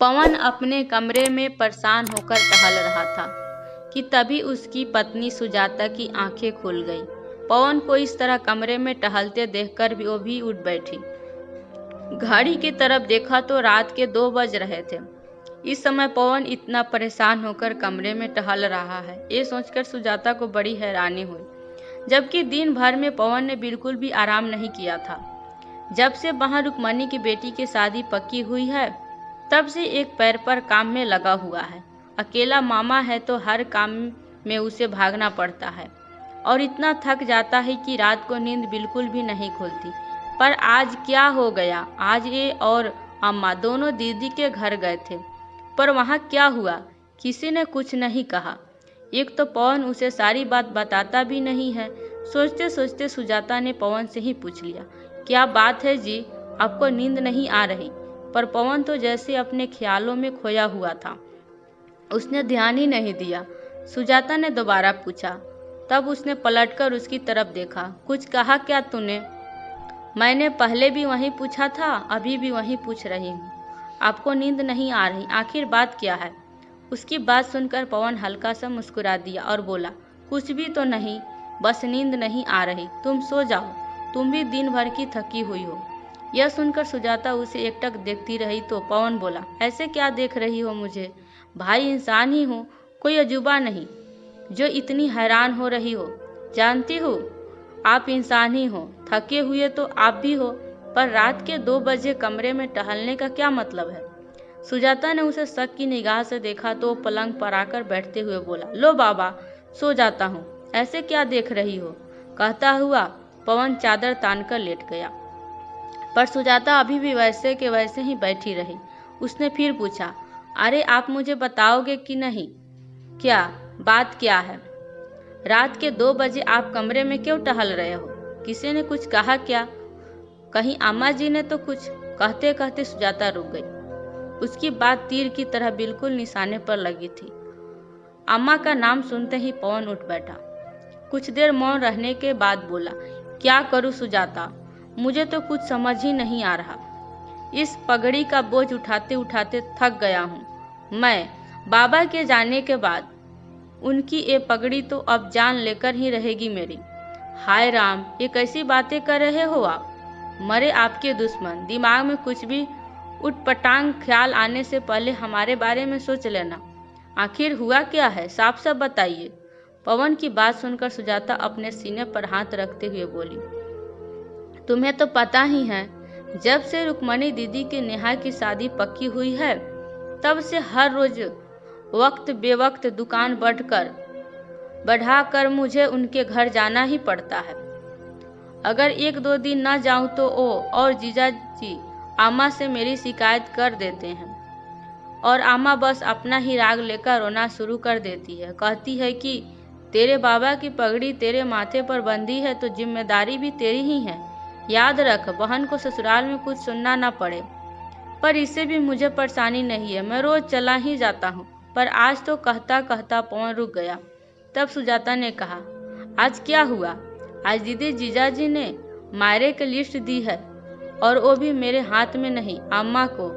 पवन अपने कमरे में परेशान होकर टहल रहा था कि तभी उसकी पत्नी सुजाता की आंखें खुल गईं। पवन को इस तरह कमरे में टहलते देखकर वो भी उठ बैठी। घड़ी की तरफ देखा तो रात के 2 बज रहे थे। इस समय पवन इतना परेशान होकर कमरे में टहल रहा है, ये सोचकर सुजाता को बड़ी हैरानी हुई, जबकि दिन भर में पवन ने बिल्कुल भी आराम नहीं किया था। जब से वहां रुक्मणी की बेटी की शादी पक्की हुई है, तब से एक पैर पर काम में लगा हुआ है। अकेला मामा है तो हर काम में उसे भागना पड़ता है और इतना थक जाता है कि रात को नींद बिल्कुल भी नहीं खुलती। पर आज क्या हो गया? आज ये और अम्मा दोनों दीदी के घर गए थे, पर वहाँ क्या हुआ? किसी ने कुछ नहीं कहा। एक तो पवन उसे सारी बात बताता भी नहीं है। सोचते सोचते सुजाता ने पवन से ही पूछ लिया, क्या बात है जी, आपको नींद नहीं आ रही? पर पवन तो जैसे अपने ख्यालों में खोया हुआ था, उसने ध्यान ही नहीं दिया। सुजाता ने दोबारा पूछा, तब उसने पलटकर उसकी तरफ देखा। कुछ कहा क्या तूने? मैंने पहले भी वही पूछा था, अभी भी वही पूछ रही हूँ। आपको नींद नहीं आ रही, आखिर बात क्या है? उसकी बात सुनकर पवन हल्का सा मुस्कुरा दिया और बोला, कुछ भी तो नहीं, बस नींद नहीं आ रही। तुम सो जाओ, तुम भी दिन भर की थकी हुई हो। यह सुनकर सुजाता उसे एकटक देखती रही तो पवन बोला, ऐसे क्या देख रही हो मुझे? भाई इंसान ही हूँ, कोई अजूबा नहीं जो इतनी हैरान हो रही हो। जानती हो आप इंसान ही हो, थके हुए तो आप भी हो, पर रात के 2 बजे कमरे में टहलने का क्या मतलब है? सुजाता ने उसे शक की निगाह से देखा तो पलंग पर आकर बैठते हुए बोला, लो बाबा, सो जाता हूँ, ऐसे क्या देख रही हो? कहता हुआ पवन चादर तानकर लेट गया, पर सुजाता अभी भी वैसे के वैसे ही बैठी रही। उसने फिर पूछा, अरे आप मुझे बताओगे कि नहीं? क्या बात क्या है? रात के 2 बजे आप कमरे में क्यों टहल रहे हो? किसी ने कुछ कहा क्या? कहीं अम्मा जी ने तो कुछ? कहते कहते सुजाता रुक गई। उसकी बात तीर की तरह बिल्कुल निशाने पर लगी थी। अम्मा का नाम सुनते ही पवन उठ बैठा। कुछ देर मौन रहने के बाद बोला, क्या करूं सुजाता, मुझे तो कुछ समझ ही नहीं आ रहा। इस पगड़ी का बोझ उठाते उठाते थक गया हूँ। मैं बाबा के जाने के बाद उनकी ये पगड़ी तो अब जान लेकर ही रहेगी मेरी। हाय राम, ये कैसी बातें कर रहे हो आप? मरे आपके दुश्मन, दिमाग में कुछ भी उटपटांग ख्याल आने से पहले हमारे बारे में सोच लेना। आखिर हुआ क्या है, साफ साफ बताइए। पवन की बात सुनकर सुजाता अपने सीने पर हाथ रखते हुए बोली, तुम्हें तो पता ही है, जब से रुक्मणी दीदी के नेहा की शादी पक्की हुई है, तब से हर रोज वक्त बेवक्त दुकान बढ़ाकर मुझे उनके घर जाना ही पड़ता है। अगर 1-2 दिन न जाऊं तो ओ और जीजा जी आमा से मेरी शिकायत कर देते हैं और आमा बस अपना ही राग लेकर रोना शुरू कर देती है। कहती है कि तेरे बाबा की पगड़ी तेरे माथे पर बंधी है तो जिम्मेदारी भी तेरी ही है। याद रख, बहन को ससुराल में कुछ सुनना ना पड़े। पर इससे भी मुझे परेशानी नहीं है, मैं रोज चला ही जाता हूँ। पर आज तो कहता कहता पवन रुक गया। तब सुजाता ने कहा, आज क्या हुआ? आज दीदी जीजाजी ने मायरे की लिस्ट दी है और वो भी मेरे हाथ में नहीं, अम्मा को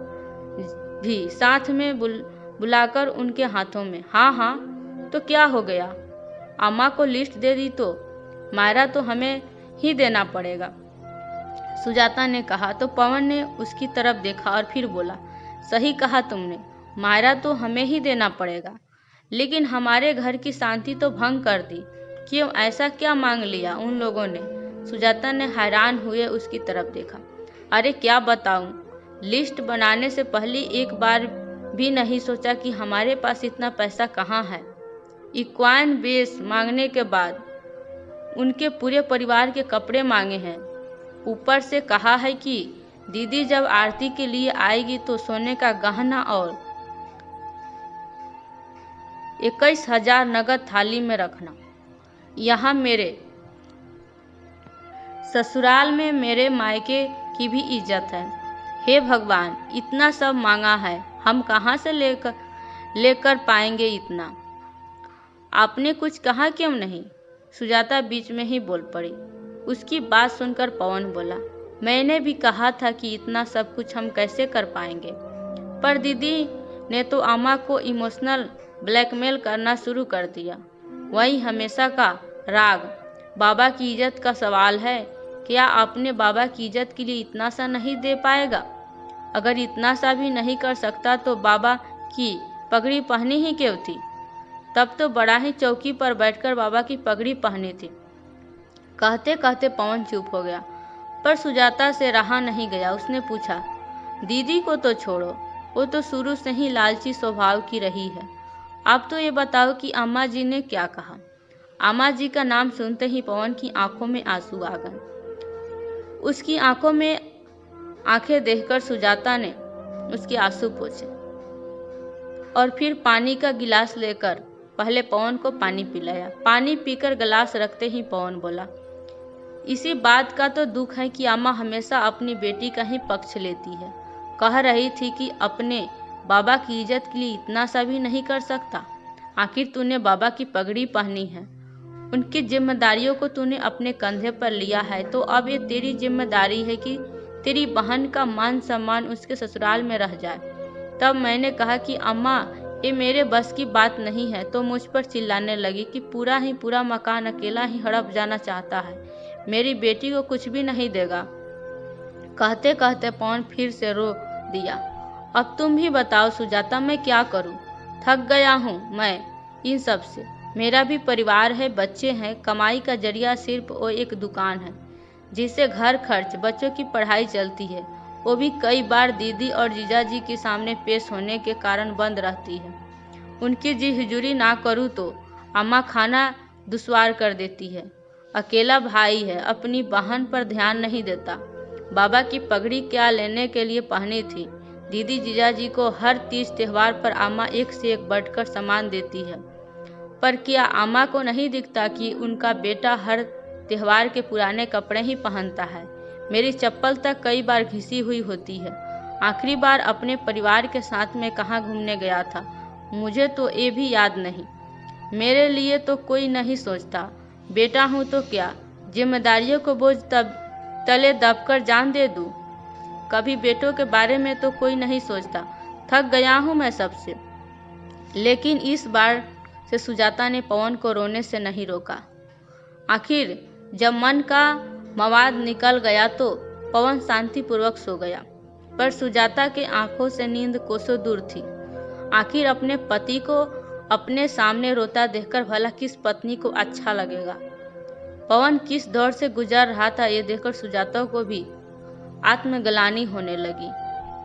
भी साथ में बुलाकर उनके हाथों में। हाँ हाँ, तो क्या हो गया? अम्मा को लिस्ट दे दी तो मायरा तो हमें ही देना पड़ेगा, सुजाता ने कहा। तो पवन ने उसकी तरफ देखा और फिर बोला, सही कहा तुमने, मायरा तो हमें ही देना पड़ेगा, लेकिन हमारे घर की शांति तो भंग कर दी। क्यों, ऐसा क्या मांग लिया उन लोगों ने? सुजाता ने हैरान हुए उसकी तरफ देखा। अरे क्या बताऊं, लिस्ट बनाने से पहले एक बार भी नहीं सोचा कि हमारे पास इतना पैसा कहाँ है। इक्वाइन बेस मांगने के बाद उनके पूरे परिवार के कपड़े मांगे हैं। ऊपर से कहा है कि दीदी जब आरती के लिए आएगी तो सोने का गहना और 21,000 नगद थाली में रखना। यहाँ मेरे ससुराल में मेरे मायके की भी इज्जत है। हे भगवान, इतना सब मांगा है, हम कहाँ से लेकर पाएंगे इतना? आपने कुछ कहा क्यों नहीं? सुजाता बीच में ही बोल पड़ी। उसकी बात सुनकर पवन बोला, मैंने भी कहा था कि इतना सब कुछ हम कैसे कर पाएंगे, पर दीदी ने तो अम्मा को इमोशनल ब्लैकमेल करना शुरू कर दिया। वही हमेशा का राग, बाबा की इज्जत का सवाल है। क्या अपने बाबा की इज्जत के लिए इतना सा नहीं दे पाएगा? अगर इतना सा भी नहीं कर सकता तो बाबा की पगड़ी पहनी ही क्यों थी? तब तो बड़ा ही चौकी पर बैठकर बाबा की पगड़ी पहनी थी। कहते कहते पवन चुप हो गया, पर सुजाता से रहा नहीं गया। उसने पूछा, दीदी को तो छोड़ो, वो तो शुरू से ही लालची स्वभाव की रही है। अब तो ये बताओ कि अम्मा जी ने क्या कहा? अम्मा जी का नाम सुनते ही पवन की आंखों में आंसू आ गए। उसकी आंखों में आंखें देखकर सुजाता ने उसके आंसू पोंछे और फिर पानी का गिलास लेकर पहले पवन को पानी पिलाया। पानी पीकर गिलास रखते ही पवन बोला, इसी बात का तो दुख है कि अम्मा हमेशा अपनी बेटी का ही पक्ष लेती है। कह रही थी कि अपने बाबा की इज्जत के लिए इतना सा भी नहीं कर सकता। आखिर तूने बाबा की पगड़ी पहनी है, उनकी जिम्मेदारियों को तूने अपने कंधे पर लिया है, तो अब ये तेरी जिम्मेदारी है कि तेरी बहन का मान सम्मान उसके ससुराल में रह जाए। तब मैंने कहा कि अम्मा ये मेरे बस की बात नहीं है, तो मुझ पर चिल्लाने लगी कि पूरा मकान अकेला ही हड़प जाना चाहता है, मेरी बेटी को कुछ भी नहीं देगा। कहते कहते पवन फिर से रो दिया। अब तुम भी बताओ सुजाता, मैं क्या करूं? थक गया हूं मैं इन सब से। मेरा भी परिवार है, बच्चे हैं, कमाई का जरिया सिर्फ वो एक दुकान है जिससे घर खर्च, बच्चों की पढ़ाई चलती है। वो भी कई बार दीदी और जीजाजी के सामने पेश होने के कारण बंद रहती है। उनकी जी हुजूरी ना करूँ तो अम्मा खाना दुश्वार कर देती है। अकेला भाई है, अपनी बहन पर ध्यान नहीं देता। बाबा की पगड़ी क्या लेने के लिए पहनी थी। दीदी जीजाजी को हर तीज त्योहार पर अम्मा एक से एक बढ़कर सामान देती है, पर क्या अम्मा को नहीं दिखता कि उनका बेटा हर त्योहार के पुराने कपड़े ही पहनता है? मेरी चप्पल तक कई बार घिसी हुई होती है। आखिरी बार अपने परिवार के साथ में कहाँ घूमने गया था, मुझे तो ये भी याद नहीं। मेरे लिए तो कोई नहीं सोचता। बेटा हूँ तो क्या जिम्मेदारियों को बोझ तब तले दबकर जान दे दूँ? कभी बेटों के बारे में तो कोई नहीं सोचता। थक गया हूँ मैं सबसे। लेकिन इस बार से सुजाता ने पवन को रोने से नहीं रोका। आखिर जब मन का मवाद निकल गया तो पवन शांतिपूर्वक सो गया, पर सुजाता के आंखों से नींद कोसों दूर थी। आखिर अपने पति को अपने सामने रोता देखकर भला किस पत्नी को अच्छा लगेगा? पवन किस दौर से गुजर रहा था, ये देखकर सुजाता को भी आत्मग्लानि होने लगी।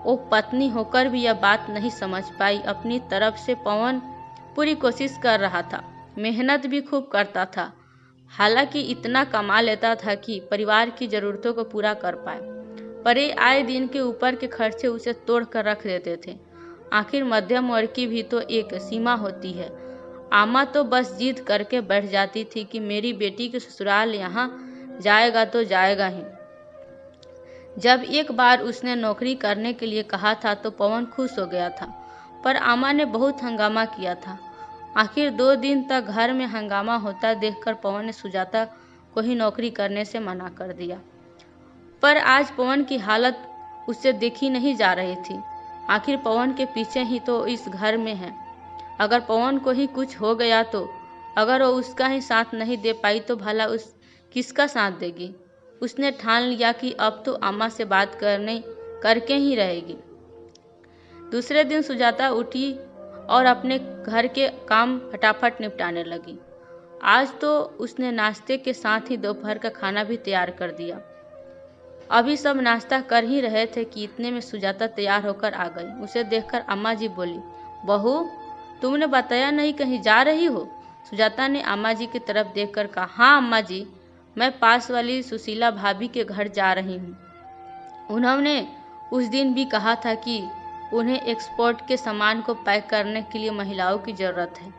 वो पत्नी होकर भी यह बात नहीं समझ पाई। अपनी तरफ से पवन पूरी कोशिश कर रहा था, मेहनत भी खूब करता था, हालांकि इतना कमा लेता था कि परिवार की ज़रूरतों को पूरा कर पाए, पर ये आए दिन के ऊपर के खर्चे उसे तोड़ कर रख देते थे। आखिर मध्यम वर्ग की भी तो एक सीमा होती है। आमा तो बस जिद करके बैठ जाती थी कि मेरी बेटी के ससुराल यहाँ जाएगा तो जाएगा ही। जब एक बार उसने नौकरी करने के लिए कहा था तो पवन खुश हो गया था, पर आमा ने बहुत हंगामा किया था। आखिर 2 दिन तक घर में हंगामा होता देखकर पवन ने सुजाता को ही नौकरी करने से मना कर दिया। पर आज पवन की हालत उससे देखी नहीं जा रही थी। आखिर पवन के पीछे ही तो इस घर में है। अगर पवन को ही कुछ हो गया तो, अगर वो उसका ही साथ नहीं दे पाई तो भला उस किसका साथ देगी? उसने ठान लिया कि अब तो अम्मा से बात करके ही रहेगी। दूसरे दिन सुजाता उठी और अपने घर के काम फटाफट निपटाने लगी। आज तो उसने नाश्ते के साथ ही दोपहर का खाना भी तैयार कर दिया। अभी सब नाश्ता कर ही रहे थे कि इतने में सुजाता तैयार होकर आ गई। उसे देखकर अम्मा जी बोली, बहू तुमने बताया नहीं कहीं जा रही हो? सुजाता ने अम्मा जी की तरफ देखकर कहा, हाँ अम्मा जी, मैं पास वाली सुशीला भाभी के घर जा रही हूँ। उन्होंने उस दिन भी कहा था कि उन्हें एक्सपोर्ट के सामान को पैक करने के लिए महिलाओं की ज़रूरत है।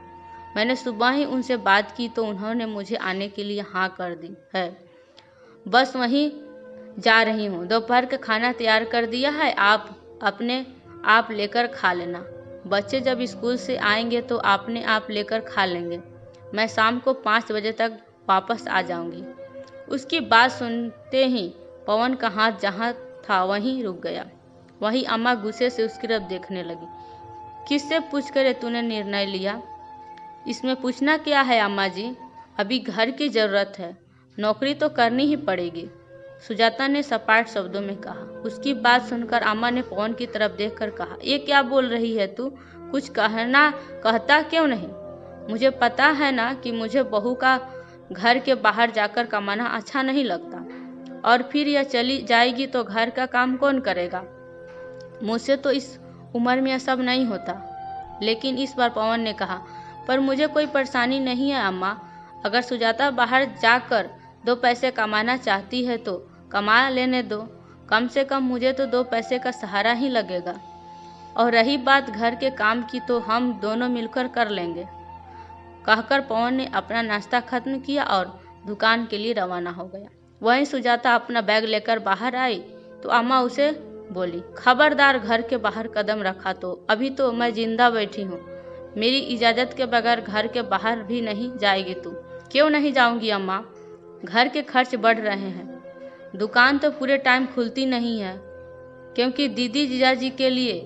मैंने सुबह ही उनसे बात की तो उन्होंने मुझे आने के लिए हाँ कर दी है। बस वहीं जा रही हूँ। दोपहर का खाना तैयार कर दिया है, आप लेकर खा लेना। बच्चे जब स्कूल से आएंगे तो आपने आप लेकर खा लेंगे। मैं शाम को 5 बजे तक वापस आ जाऊंगी। उसकी बात सुनते ही पवन का हाथ जहाँ था वहीं रुक गया। वहीं अम्मा गुस्से से उसकी तरफ देखने लगी। किससे पूछ कर तूने निर्णय लिया? इसमें पूछना क्या है अम्मा जी, अभी घर की ज़रूरत है, नौकरी तो करनी ही पड़ेगी, सुजाता ने सपाट शब्दों में कहा। उसकी बात सुनकर अम्मा ने पवन की तरफ देखकर कहा, ये क्या बोल रही है तू? कुछ कहता क्यों नहीं? मुझे पता है ना कि मुझे बहू का घर के बाहर जाकर कमाना अच्छा नहीं लगता, और फिर यह चली जाएगी तो घर का काम कौन करेगा? मुझसे तो इस उम्र में यह सब नहीं होता। लेकिन इस बार पवन ने कहा, पर मुझे कोई परेशानी नहीं है अम्मा, अगर सुजाता बाहर जाकर 2 पैसे कमाना चाहती है तो कमा लेने दो, कम से कम मुझे तो 2 पैसे का सहारा ही लगेगा। और रही बात घर के काम की तो हम दोनों मिलकर कर लेंगे। कहकर पवन ने अपना नाश्ता खत्म किया और दुकान के लिए रवाना हो गया। वहीं सुजाता अपना बैग लेकर बाहर आई तो अम्मा उसे बोली, खबरदार घर के बाहर कदम रखा तो अभी तो मैं जिंदा बैठी हूँ, मेरी इजाज़त के बगैर घर के बाहर भी नहीं जाएगी तू। क्यों नहीं जाऊंगी अम्मा, घर के खर्च बढ़ रहे हैं, दुकान तो पूरे टाइम खुलती नहीं है, क्योंकि दीदी जीजाजी के लिए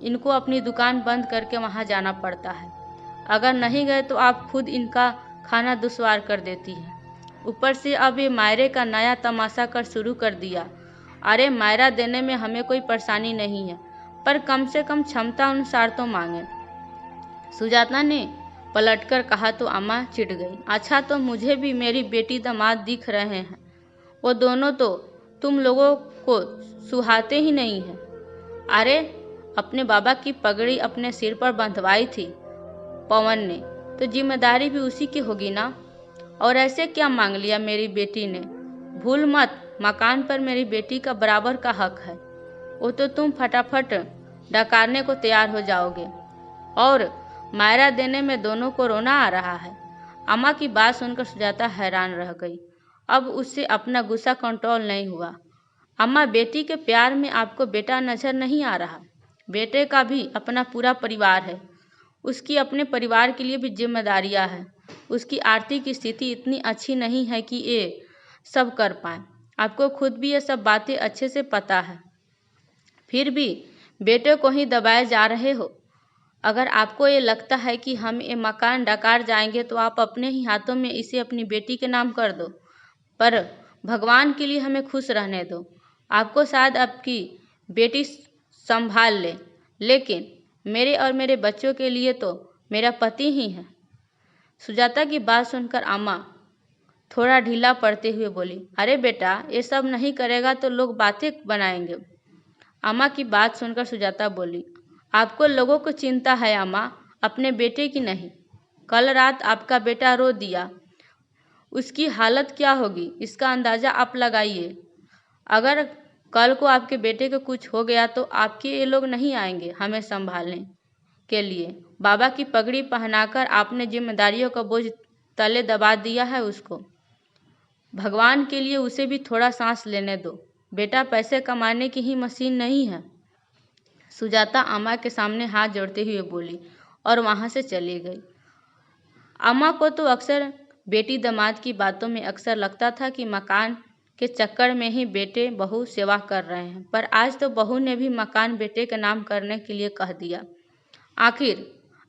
इनको अपनी दुकान बंद करके वहाँ जाना पड़ता है। अगर नहीं गए तो आप खुद इनका खाना दुश्वार कर देती है। ऊपर से अब ये मायरे का नया तमाशा कर शुरू कर दिया। अरे मायरा देने में हमें कोई परेशानी नहीं है, पर कम से कम क्षमता अनुसार तो मांगे। सुजाता ने पलटकर कहा तो अम्मा चिढ़ गई। अच्छा तो मुझे भी मेरी बेटी दामाद दिख रहे हैं, वो दोनों तो तुम लोगों को सुहाते ही नहीं हैं। अरे अपने बाबा की पगड़ी अपने सिर पर बंधवाई थी पवन ने, तो जिम्मेदारी भी उसी की होगी ना। और ऐसे क्या मांग लिया मेरी बेटी ने? भूल मत, मकान पर मेरी बेटी का बराबर का हक है, वो तो तुम फटाफट डकारने को तैयार हो जाओगे, और मायरा देने में दोनों को रोना आ रहा है। अम्मा की बात सुनकर सुजाता हैरान रह गई। अब उससे अपना गुस्सा कंट्रोल नहीं हुआ। अम्मा, बेटी के प्यार में आपको बेटा नजर नहीं आ रहा? बेटे का भी अपना पूरा परिवार है, उसकी अपने परिवार के लिए भी जिम्मेदारियां हैं। उसकी आर्थिक स्थिति इतनी अच्छी नहीं है कि ये सब कर पाए। आपको खुद भी ये सब बातें अच्छे से पता है, फिर भी बेटे को ही दबाए जा रहे हो। अगर आपको ये लगता है कि हम ये मकान डकार जाएंगे तो आप अपने ही हाथों में इसे अपनी बेटी के नाम कर दो, पर भगवान के लिए हमें खुश रहने दो। आपको शायद आपकी बेटी संभाल ले, लेकिन मेरे और मेरे बच्चों के लिए तो मेरा पति ही है। सुजाता की बात सुनकर अम्मा थोड़ा ढीला पड़ते हुए बोली, अरे बेटा, ये सब नहीं करेगा तो लोग बातें बनाएंगे। अम्मा की बात सुनकर सुजाता बोली, आपको लोगों को चिंता है अम्मा, अपने बेटे की नहीं। कल रात आपका बेटा रो दिया, उसकी हालत क्या होगी इसका अंदाज़ा आप लगाइए। अगर कल को आपके बेटे को कुछ हो गया तो आपके ये लोग नहीं आएंगे हमें संभालने के लिए। बाबा की पगड़ी पहनाकर आपने जिम्मेदारियों का बोझ तले दबा दिया है उसको। भगवान के लिए उसे भी थोड़ा सांस लेने दो। बेटा पैसे कमाने की ही मशीन नहीं है। सुजाता अम्मा के सामने हाथ जोड़ते हुए बोली और वहाँ से चली गई। अम्मा को तो अक्सर बेटी दामाद की बातों में अक्सर लगता था कि मकान के चक्कर में ही बेटे बहू सेवा कर रहे हैं, पर आज तो बहू ने भी मकान बेटे के नाम करने के लिए कह दिया। आखिर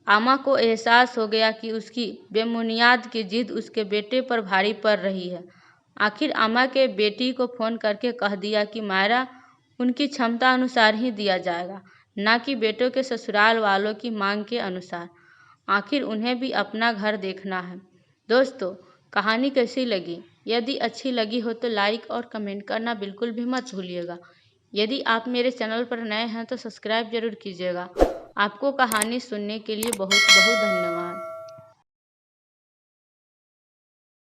अम्मा को एहसास हो गया कि उसकी बेबुनियाद की जिद उसके बेटे पर भारी पड़ रही है। आखिर अम्मा के बेटी को फ़ोन करके कह दिया कि मायरा उनकी क्षमता अनुसार ही दिया जाएगा, ना कि बेटों के ससुराल वालों की मांग के अनुसार। आखिर उन्हें भी अपना घर देखना है। दोस्तों, कहानी कैसी लगी? यदि अच्छी लगी हो तो लाइक और कमेंट करना बिल्कुल भी मत भूलिएगा। यदि आप मेरे चैनल पर नए हैं तो सब्सक्राइब जरूर कीजिएगा। आपको कहानी सुनने के लिए बहुत बहुत धन्यवाद।